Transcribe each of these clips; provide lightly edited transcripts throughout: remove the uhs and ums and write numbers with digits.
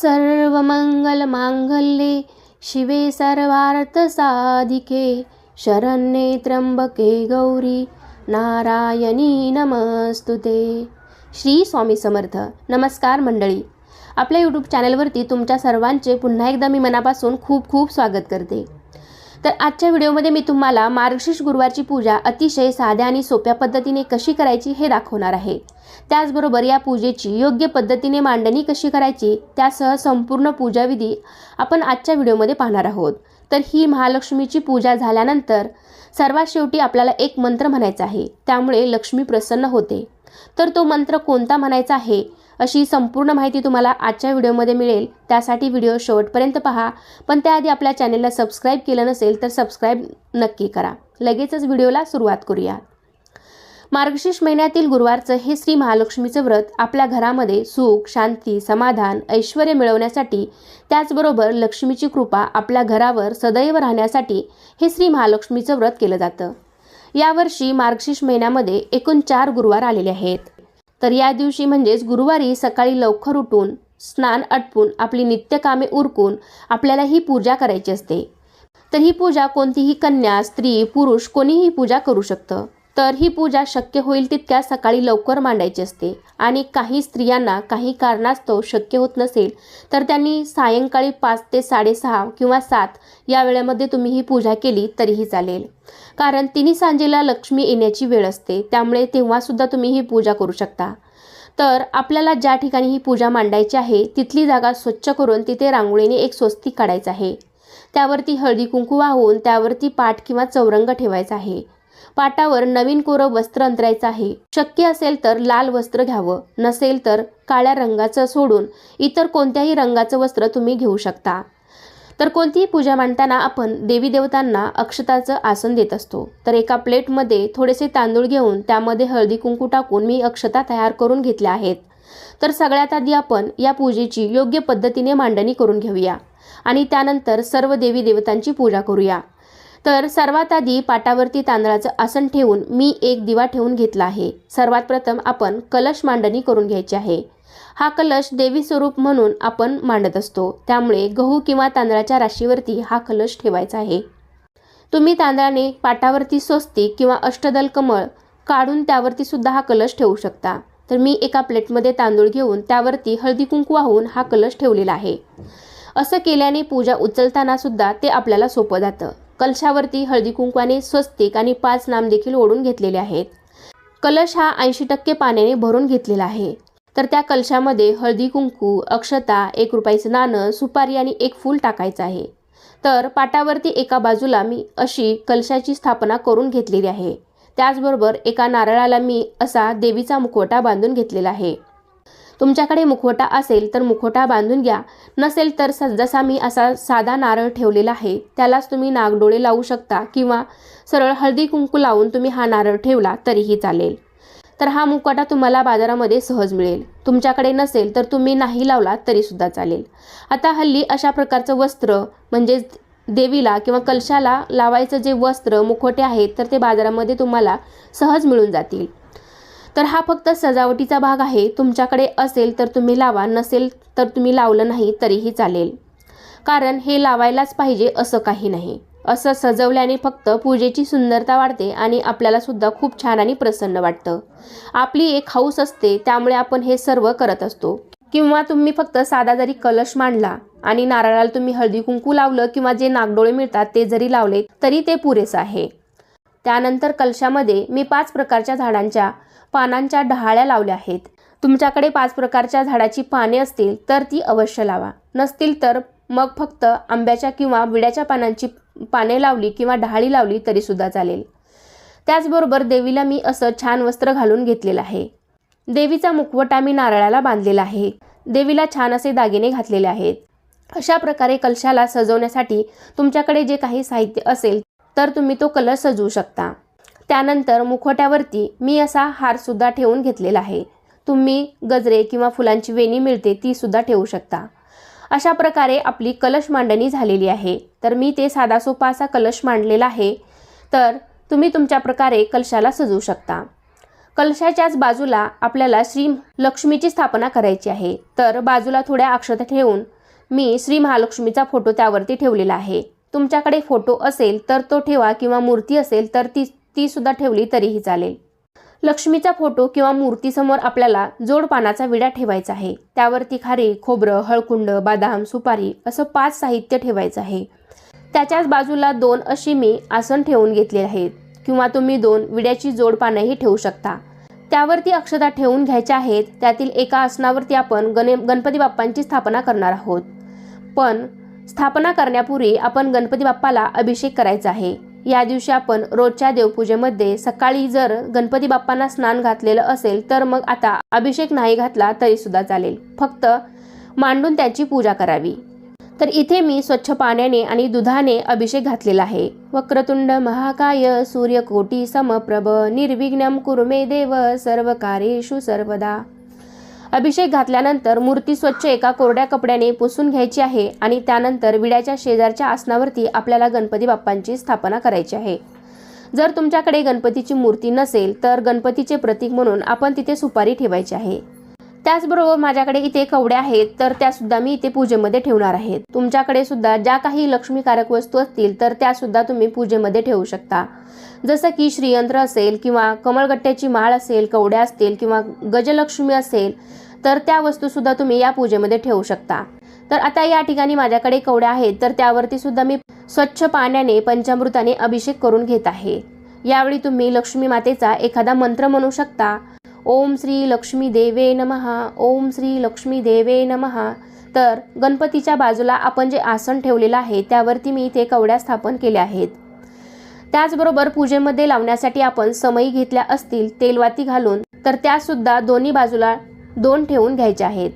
सर्वमंगलमांगल्ये शिवे सर्वार्थसाधिके शरण्ये त्र्यंबके गौरी नारायणी नमस्तुते। श्री स्वामी समर्थ। नमस्कार मंडळी, आपल्या यूट्यूब चॅनलवरती तुमच्या सर्वांचे पुन्हा एकदा मी मनापासून खूप खूप स्वागत करते। तर आजच्या व्हिडिओमध्ये मी तुम्हाला मार्गशीर्ष गुरुवारची पूजा अतिशय साध्या आणि सोप्या पद्धतीने कशी करायची हे दाखवणार आहे। त्याचबरोबर या पूजेची योग्य पद्धतीने मांडणी कशी करायची त्यासह संपूर्ण पूजाविधी आपण आजच्या व्हिडिओमध्ये पाहणार आहोत। तर ही महालक्ष्मीची पूजा झाल्यानंतर सर्वात शेवटी आपल्याला एक मंत्र म्हणायचा आहे, त्यामुळे लक्ष्मी प्रसन्न होते। तर तो मंत्र कोणता म्हणायचा आहे अशी संपूर्ण माहिती तुम्हाला आजच्या व्हिडिओमध्ये मिळेल। त्यासाठी व्हिडिओ शेवटपर्यंत पहा, पण त्याआधी आपल्या चॅनलला सबस्क्राइब केलं नसेल तर सबस्क्राइब नक्की करा। लगेचच व्हिडिओला सुरुवात करूया। मार्गशीर्ष महिन्यातील गुरुवारचं हे श्री महालक्ष्मीचं व्रत आपल्या घरामध्ये सुख, शांती, समाधान, ऐश्वर्य मिळवण्यासाठी, त्याचबरोबर लक्ष्मीची कृपा आपल्या घरावर सदैव राहण्यासाठी हे श्री महालक्ष्मीचं व्रत केलं जातं। यावर्षी मार्गशीर्ष महिन्यामध्ये एकूण 4 गुरुवार आलेले आहेत। तर या दिवशी म्हणजेच गुरुवारी सकाळी लवकर उठून स्नान आटपून आपली नित्यकामे उरकून आपल्याला ही पूजा करायची असते। तर ही पूजा कोणतीही कन्या, स्त्री, पुरुष कोणीही पूजा करू शकतं। तर ही पूजा शक्य होईल तितक्या सकाळी लवकर मांडायची असते आणि काही स्त्रियांना काही कारणास्तव शक्य होत नसेल तर त्यांनी सायंकाळी 5 ते 6:30 किंवा 7 या वेळेमध्ये तुम्ही ही पूजा केली तरीही चालेल, कारण तिन्ही सांजेला लक्ष्मी येण्याची वेळ असते, त्यामुळे तेव्हा सुद्धा तुम्ही ही पूजा करू शकता। तर आपल्याला ज्या ठिकाणी ही पूजा मांडायची आहे तिथली जागा स्वच्छ करून तिथे रांगोळीने एक स्वस्तिक काढायचं आहे। त्यावरती हळदी कुंकू वाहून त्यावरती पाट किंवा चौरंग ठेवायचा आहे। पाटावर नवीन कोरं वस्त्र अंतरायचं आहे। शक्य असेल तर लाल वस्त्र घ्यावं, नसेल तर काळ्या रंगाचं सोडून इतर कोणत्याही रंगाचं वस्त्र तुम्ही घेऊ शकता। तर कोणतीही पूजा मांडताना आपण देवी देवतांना अक्षताचं आसन देत असतो। तर एका प्लेटमध्ये थोडेसे तांदूळ घेऊन त्यामध्ये हळदी कुंकू टाकून मी अक्षता तयार करून घेतल्या आहेत। तर सगळ्यात आधी आपण या पूजेची योग्य पद्धतीने मांडणी करून घेऊया आणि त्यानंतर सर्व देवी देवतांची पूजा करूया। तर सर्वात आधी पाटावरती तांदळाचं आसन ठेवून मी एक दिवा ठेवून घेतला आहे। सर्वात प्रथम आपण कलश मांडणी करून घ्यायची आहे। हा कलश देवी स्वरूप म्हणून आपण मांडत असतो, त्यामुळे गहू किंवा तांदळाच्या राशीवरती हा कलश ठेवायचा आहे। तुम्ही तांदळाने पाटावरती स्वस्तिक किंवा अष्टदल कमळ काढून त्यावरती सुद्धा हा कलश ठेवू शकता। तर मी एका प्लेटमध्ये तांदूळ घेऊन त्यावरती हळदी कुंकू वाहून हा कलश ठेवलेला आहे। असं केल्याने पूजा उचलताना सुद्धा ते आपल्याला सोपं जातं। कलशावरती हळदी कुंकवाने स्वस्तिक आणि 5 नाम देखील ओढून घेतलेले आहेत। कलश हा 80% पाण्याने भरून घेतलेला आहे। तर त्या कलशामध्ये हळदी कुंकू, अक्षता, 1 रुपयाचं नाणं, सुपारी आणि 1 फूल टाकायचं आहे। तर पाटावरती एका बाजूला मी अशी कलशाची स्थापना करून घेतलेली आहे। त्याचबरोबर एका नारळाला मी असा देवीचा मुखवटा बांधून घेतलेला आहे। तुमच्याकडे मुखवटा असेल तर मुखवटा बांधून घ्या, नसेल तर जसा मी असा साधा नारळ ठेवलेला आहे त्यालाच तुम्ही नागडोळे लावू शकता किंवा सरळ हळदी कुंकू लावून तुम्ही हा नारळ ठेवला तरीही चालेल। तर हा मुखवटा तुम्हाला बाजारामध्ये सहज मिळेल। तुमच्याकडे नसेल तर तुम्ही नाही लावला तरी सुद्धा चालेल। आता हल्ली अशा प्रकारचं वस्त्र म्हणजे देवीला किंवा कलशाला लावायचं जे वस्त्र मुखवटे आहेत तर ते बाजारामध्ये तुम्हाला सहज मिळून जातील। तर हा फक्त सजावटीचा भाग आहे। तुमच्याकडे असेल तर तुम्ही लावा, नसेल तर तुम्ही लावलं नाही तरीही चालेल, कारण हे लावायलाच पाहिजे असं काही नाही। असं सजवल्याने फक्त पूजेची सुंदरता वाढते आणि आपल्याला सुद्धा खूप छान आणि प्रसन्न वाटतं। आपली एक हौस असते, त्यामुळे आपण हे सर्व करत असतो। किंवा तुम्ही फक्त साधा जरी कलश मांडला आणि नारळाला तुम्ही हळदी कुंकू लावलं किंवा जे नागडोळे मिळतात ते जरी लावले तरी ते पुरेसं आहे। त्यानंतर कलशामध्ये मी 5 प्रकारच्या झाडांच्या पानांच्या डहाळ्या लावल्या आहेत। तुमच्याकडे 5 प्रकारच्या झाडाची पाने असतील तर ती अवश्य लावा, नसतील तर मग फक्त आंब्याच्या किंवा विड्याच्या पानांची पाने लावली किंवा डहाळी लावली तरी सुद्धा चालेल। त्याचबरोबर देवीला मी असं छान वस्त्र घालून घेतलेलं आहे। देवीचा मुखवटा मी नारळाला बांधलेला आहे। देवीला छान असे दागिने घातलेले आहेत। अशा प्रकारे कलशाला सजवण्यासाठी तुमच्याकडे जे काही साहित्य असेल तर तुम्ही तो कलश सजवू शकता। त्यानंतर मुखवट्यावरती मी असा हार सुद्धा ठेवून घेतलेला आहे। तुम्ही गजरे किंवा फुलांची वेणी मिळते ती सुद्धा ठेवू शकता। अशा प्रकारे आपली कलश मांडणी झालेली आहे। तर मी ते साधा सोपा असा कलश मांडलेला आहे। तर तुम्ही तुमच्या प्रकारे कलशाला सजवू शकता। कलशाच्याच बाजूला आपल्याला श्री लक्ष्मीची स्थापना करायची आहे। तर बाजूला थोड्या अक्षता ठेवून मी श्री महालक्ष्मीचा फोटो त्यावरती ठेवलेला आहे। तुमच्याकडे फोटो असेल तर तो ठेवा किंवा मूर्ती असेल तर ती सुद्धा ठेवली तरीही चालेल। लक्ष्मीचा फोटो किंवा मूर्तीसमोर आपल्याला जोड पानाचा विडा ठेवायचा आहे। त्यावरती खारी, खोबरं, हळकुंड, बदाम, सुपारी असं 5 साहित्य ठेवायचं आहे। त्याच्याच बाजूला 2 अशी मी आसन ठेवून घेतले आहेत किंवा तुम्ही 2 विड्याची जोड पानंही ठेवू शकता। त्यावरती अक्षता ठेवून घ्यायच्या आहेत। त्यातील एका आसनावरती आपण गणपती बाप्पांची स्थापना करणार आहोत। पण स्थापना करण्यापूर्वी आपण गणपती बाप्पाला अभिषेक करायचा आहे। या दिवशी आपण रोजच्या देवपूजेमध्ये सकाळी जर गणपती बाप्पांना स्नान घातलेलं असेल तर मग आता अभिषेक नाही घातला तरी सुद्धा चालेल, फक्त मांडून त्याची पूजा करावी। तर इथे मी स्वच्छ पाण्याने आणि दुधाने अभिषेक घातलेला आहे। वक्रतुंड महाकाय सूर्यकोटी समप्रभ निर्विघ्नं कुरु मे देव सर्व कार्येषु सर्वदा। अभिषेक घातल्यानंतर मूर्ती स्वच्छ एका कोरड्या कपड्याने पुसून घ्यायची आहे आणि त्यानंतर विड्याच्या शेजारच्या आसनावरती आपल्याला गणपती बाप्पांची स्थापना करायची आहे। जर तुमच्याकडे गणपतीची मूर्ती नसेल तर गणपतीचे प्रतीक म्हणून आपण तिथे सुपारी ठेवायची आहे। त्याचबरोबर माझ्याकडे इथे कवड्या आहेत तर त्या सुद्धा मी इथे पूजेमध्ये ठेवणार आहे। तुमच्याकडे सुद्धा ज्या काही लक्ष्मीकारक वस्तू असतील तर त्या सुद्धा तुम्ही पूजेमध्ये ठेवू शकता। जसं की श्रीयंत्र असेल किंवा कमळगट्ट्याची माळ असेल, कवड्या असतील किंवा गजलक्ष्मी असेल तर त्या वस्तू सुद्धा तुम्ही या पूजेमध्ये ठेवू शकता। तर आता या ठिकाणी माझ्याकडे कवड्या आहेत तर त्यावरती सुद्धा मी स्वच्छ पाण्याने पंचामृताने अभिषेक करून घेत आहे। यावेळी तुम्ही लक्ष्मी मातेचा एखादा मंत्र म्हणू शकता। ओम श्री लक्ष्मी देवे नमः, ओम श्री लक्ष्मी देवे नमः। तर गणपतीच्या बाजूला आपण जे आसन ठेवलेलं आहे त्यावरती मी इथे कवड्या स्थापन केल्या आहेत। त्याचबरोबर पूजेमध्ये लावण्यासाठी आपण समई घेतल्या असतील तेलवाती घालून तर त्या सुद्धा दोन्ही बाजूला 2 ठेवून घ्यायच्या आहेत।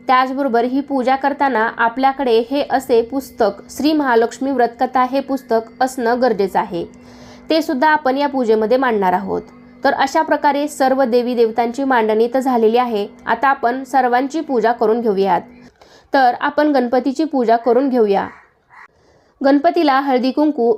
त्याचबरोबर ही पूजा करताना आपल्याकडे हे असे पुस्तक श्री महालक्ष्मी व्रतकथा हे पुस्तक असणं गरजेचं आहे। ते सुद्धा आपण या पूजेमध्ये मांडणार आहोत। तर अशा प्रकारे सर्व देवी देवतांची मांडणी तर झालेली आहे। आता आपण सर्वांची पूजा करून घेऊयात। तर आपण गणपतीची पूजा करून घेऊया। गणपतीला हळदी कुंकू,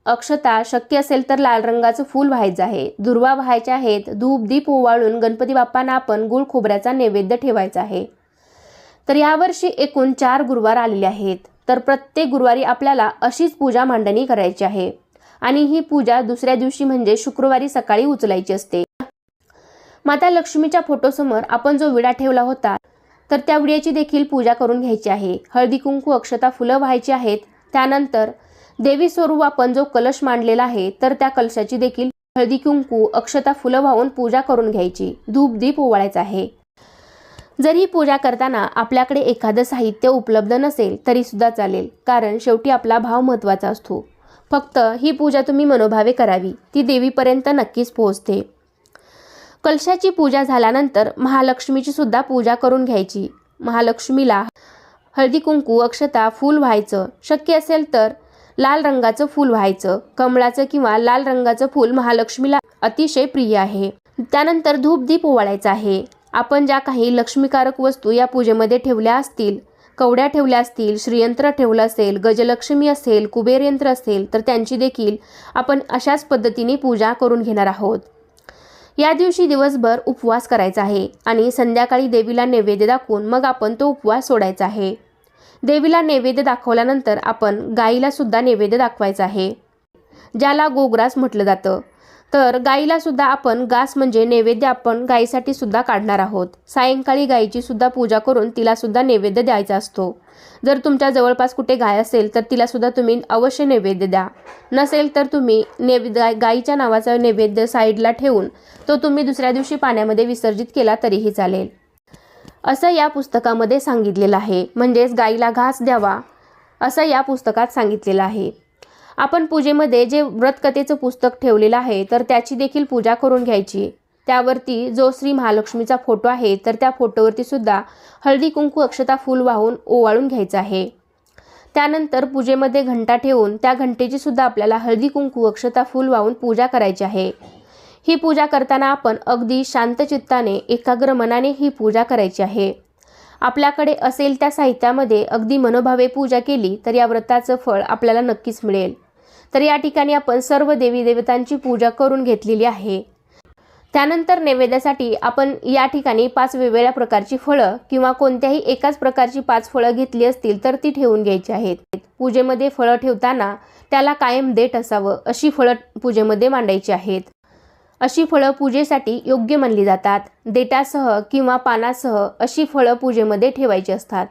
अक्षता, शक्य असेल तर लाल रंगाचं फूल व्हायचं आहे, दुर्वा व्हायच्या आहेत, धूप दीप ओवाळून गणपती बाप्पांना आपण गुळ खोबऱ्याचा नैवेद्य ठेवायचा आहे। तर यावर्षी एकूण 4 गुरुवार आलेले आहेत। तर प्रत्येक गुरुवारी आपल्याला अशीच पूजा मांडणी करायची आहे आणि ही पूजा दुसऱ्या दिवशी म्हणजे शुक्रवारी सकाळी उचलायची असते। माता लक्ष्मीच्या फोटोसमोर आपण जो विडा ठेवला होता तर त्या विड्याची देखील पूजा करून घ्यायची आहे। हळदी कुंकू, अक्षता, फुलं व्हायची आहेत। त्यानंतर देवी स्वरूप आपण जो कलश मांडलेला आहे तर त्या कलशाची देखील हळदी कुंकू, अक्षता, फुलं वाहून पूजा करून घ्यायची, धूप दीप ओवाळायचा आहे। जर ही पूजा करताना आपल्याकडे एखादं साहित्य उपलब्ध नसेल तरी सुद्धा चालेल, कारण शेवटी आपला भाव महत्त्वाचा असतो। फक्त ही पूजा तुम्ही मनोभावे करावी, ती देवीपर्यंत नक्कीच पोहोचते। कलशाची पूजा झाल्यानंतर महालक्ष्मीची सुद्धा पूजा करून घ्यायची। महालक्ष्मीला हळदी कुंकू, अक्षता, फूल व्हायचं, शक्य असेल तर लाल रंगाचं फूल व्हायचं। कमळाचं किंवा लाल रंगाचं फूल महालक्ष्मीला अतिशय प्रिय आहे। त्यानंतर धूप दीप ओवाळायचा आहे। आपण ज्या काही लक्ष्मीकारक वस्तू या पूजेमध्ये ठेवल्या असतील, कवड्या ठेवल्या असतील, श्रीयंत्र ठेवलं असेल, गजलक्ष्मी असेल, कुबेर यंत्र असेल तर त्यांची देखील आपण अशाच पद्धतीने पूजा करून घेणार आहोत। या दिवशी दिवसभर उपवास करायचा आहे आणि संध्याकाळी देवीला नैवेद्य दाखवून मग आपण तो उपवास सोडायचा आहे। देवीला नैवेद्य दाखवल्यानंतर आपण गाईला सुद्धा नैवेद्य दाखवायचा आहे, ज्याला गोग्रास म्हटलं जातं। तर गाईला सुद्धा आपण गास म्हणजे नैवेद्य आपण गाईसाठी सुद्धा काढणार आहोत। सायंकाळी गाईची सुद्धा पूजा करून तिला सुद्धा नैवेद्य द्यायचा असतो। जर तुमच्या जवळपास कुठे गाय असेल तर तिला सुद्धा तुम्ही अवश्य नैवेद्य द्या। नसेल तर तुम्ही गाईच्या नावाचा नैवेद्य साईडला ठेवून तो तुम्ही दुसऱ्या दिवशी पाण्यामध्ये विसर्जित केला तरीही चालेल, असं या पुस्तकामध्ये सांगितलेलं आहे। म्हणजेच गाईला घास द्यावा असं या पुस्तकात सांगितलेलं आहे। आपण पूजेमध्ये जे व्रतकथेचं पुस्तक ठेवलेलं आहे तर त्याची देखील पूजा करून घ्यायची। त्यावरती जो श्री महालक्ष्मीचा फोटो आहे तर त्या फोटोवरती सुद्धा हळदी कुंकू, अक्षता, फूल वाहून ओवाळून घ्यायचं आहे। त्यानंतर पूजेमध्ये घंटा ठेवून त्या घंटेची सुद्धा आपल्याला हळदी कुंकू, अक्षता, फूल वाहून पूजा करायची आहे। ही पूजा करताना आपण अगदी शांत चित्ताने, एकाग्र मनाने ही पूजा करायची आहे। आपल्याकडे असेल त्या साहित्यामध्ये अगदी मनोभावे पूजा केली तर या व्रताचं फळ आपल्याला नक्कीच मिळेल। तर या ठिकाणी आपण सर्व देवी देवतांची पूजा करून घेतलेली आहे। त्यानंतर नैवेद्यासाठी आपण या ठिकाणी 5 वेगवेगळ्या प्रकारची फळं किंवा कोणत्याही एकाच प्रकारची 5 फळं घेतली असतील तर ती ठेवून घ्यायची आहेत। पूजेमध्ये फळं ठेवताना त्याला कायम देठ असावं अशी फळं पूजेमध्ये मांडायची आहेत। अशी फळं पूजेसाठी योग्य मानली जातात। देठासह किंवा पानासह अशी फळं पूजेमध्ये ठेवायची असतात।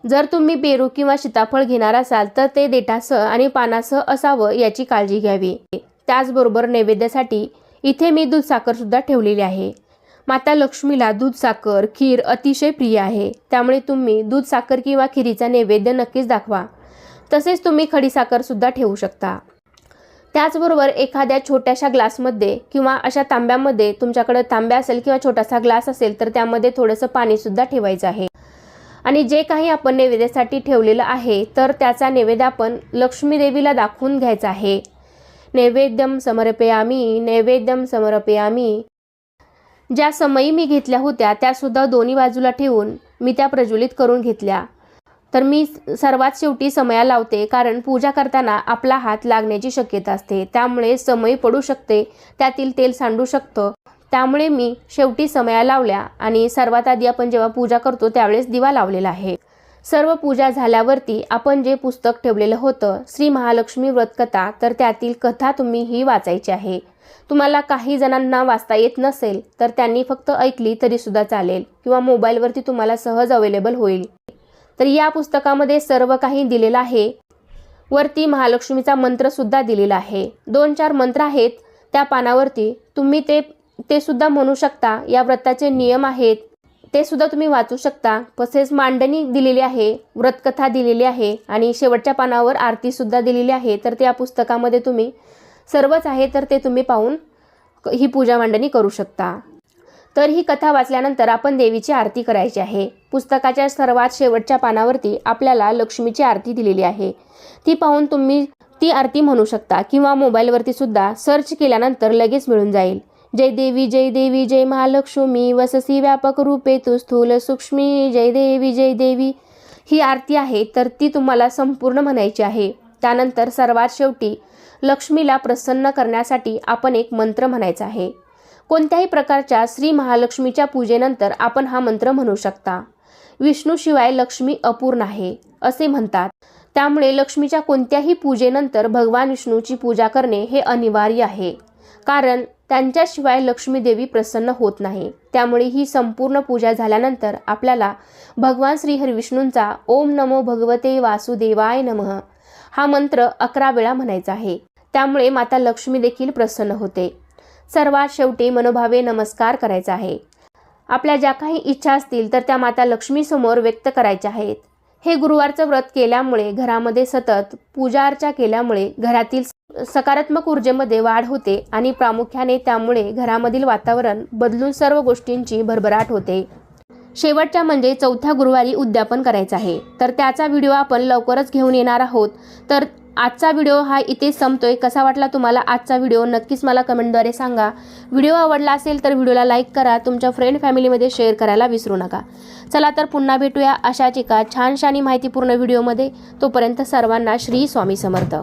जर तुम्ही पेरू किंवा सीताफळ घेणार असाल तर ते देठासह आणि पानासह असावं याची काळजी घ्यावी। त्याचबरोबर नैवेद्यासाठी इथे मी दूध साखर सुद्धा ठेवलेली आहे। माता लक्ष्मीला दूध साखर खीर अतिशय प्रिय आहे, त्यामुळे तुम्ही दूध साखर किंवा खिरीचा नैवेद्य नक्कीच दाखवा। तसेच तुम्ही खडीसाखर सुद्धा ठेवू शकता। त्याचबरोबर एखाद्या छोट्याशा ग्लासमध्ये किंवा अशा तांब्यामध्ये, तुमच्याकडे तांब्या असेल किंवा छोटासा ग्लास असेल तर त्यामध्ये थोडंसं पाणी सुद्धा ठेवायचं आहे। आणि जे काही आपण नैवेद्यासाठी ठेवलेलं आहे तर त्याचा नैवेद्य आपण लक्ष्मी देवीला दाखवून घ्यायचा आहे। नैवेद्यम समर्पयामी, नैवेद्यम समर्पयामी। ज्या समयी मी घेतल्या होत्या त्यासुद्धा दोन्ही बाजूला ठेवून मी त्या प्रज्वलित करून घेतल्या। तर मी सर्वात शेवटी समया लावते, कारण पूजा करताना आपला हात लागण्याची शक्यता असते, त्यामुळे समई पडू शकते, त्यातील तेल सांडू शकतं। त्यामुळे मी शेवटी समया लावल्या आणि सर्वात आधी आपण जेव्हा पूजा करतो त्यावेळेस दिवा लावलेला आहे। सर्व पूजा झाल्यावरती आपण जे पुस्तक ठेवलेलं होतं श्री महालक्ष्मी व्रतकथा, तर त्यातील कथा तुम्ही ही वाचायची आहे। तुम्हाला काही जणांना वाचता येत नसेल तर त्यांनी फक्त ऐकली तरी सुद्धा चालेल किंवा मोबाईलवरती तुम्हाला सहज अवेलेबल होईल। तर या पुस्तकामध्ये सर्व काही दिलेलं आहे। वरती महालक्ष्मीचा मंत्र सुद्धा दिलेला आहे। 2-4 मंत्र आहेत त्या पानावरती, तुम्ही ते सुद्धा म्हणू शकता। या व्रताचे नियम आहेत ते सुद्धा तुम्ही वाचू शकता। तसेच मांडणी दिलेली आहे, व्रतकथा दिलेली आहे आणि शेवटच्या पानावर आरती सुद्धा दिलेली आहे। तर त्या पुस्तकामध्ये तुम्ही सर्वच आहे तर ते तुम्ही पाहून ही पूजा मांडणी करू शकता। तर ही कथा वाचल्यानंतर आपण देवीची आरती करायची आहे। पुस्तकाच्या सर्वात शेवटच्या पानावरती आपल्याला लक्ष्मीची आरती दिलेली आहे, ती पाहून तुम्ही ती आरती म्हणू शकता किंवा मोबाईलवरती सुद्धा सर्च केल्यानंतर लगेच मिळून जाईल। जय देवी जय महालक्ष्मी, वससी व्यापक रूपे तू स्थूल सूक्ष्मी, जय देवी ही आरती आहे तर ती तुम्हाला संपूर्ण म्हणायची आहे। त्यानंतर सर्वात शेवटी लक्ष्मीला प्रसन्न करण्यासाठी आपण एक मंत्र म्हणायचा आहे। कोणत्याही प्रकारच्या श्री महालक्ष्मीच्या पूजेनंतर आपण हा मंत्र म्हणू शकता। विष्णूशिवाय लक्ष्मी अपूर्ण आहे असे म्हणतात, त्यामुळे लक्ष्मीच्या कोणत्याही पूजेनंतर भगवान विष्णूची पूजा करणे हे अनिवार्य आहे, कारण त्यांच्याशिवाय लक्ष्मी देवी प्रसन्न होत नाही। त्यामुळे ही संपूर्ण पूजा झाल्यानंतर आपल्याला भगवान श्री हरिविष्णूंचा ओम नमो भगवते वासुदेवाय नमः हा मंत्र 11 वेळा म्हणायचा आहे, त्यामुळे माता लक्ष्मी देखील प्रसन्न होते। सर्वात शेवटी मनोभावे नमस्कार करायचा आहे। आपल्या ज्या काही इच्छा असतील तर त्या माता लक्ष्मी समोर व्यक्त करायच्या आहेत। हे गुरुवारचं व्रत केल्यामुळे, घरामध्ये सतत पूजा अर्चा केल्यामुळे घरातील सकारात्मक ऊर्जेमध्ये वाढ होते आणि प्रामुख्याने त्यामुळे घरामधील वातावरण बदलून सर्व गोष्टींची भरभराट होते। शेवटच्या म्हणजे 4थ्या गुरुवारी उद्यापन करायचं आहे, तर त्याचा व्हिडिओ आपण लवकरच घेऊन येणार आहोत। तर आजचा व्हिडिओ हा इथे संपतोय। कसा वाटला तुम्हाला आजचा व्हिडिओ नक्कीच मला कमेंटद्वारे सांगा। व्हिडिओ आवडला असेल तर व्हिडिओला लाईक करा, तुमच्या फ्रेंड फॅमिलीमध्ये शेअर करायला विसरू नका। चला तर पुन्हा भेटूया अशाच एका छानशा आणि माहितीपूर्ण व्हिडिओमध्ये। तोपर्यंत सर्वांना श्री स्वामी समर्थ।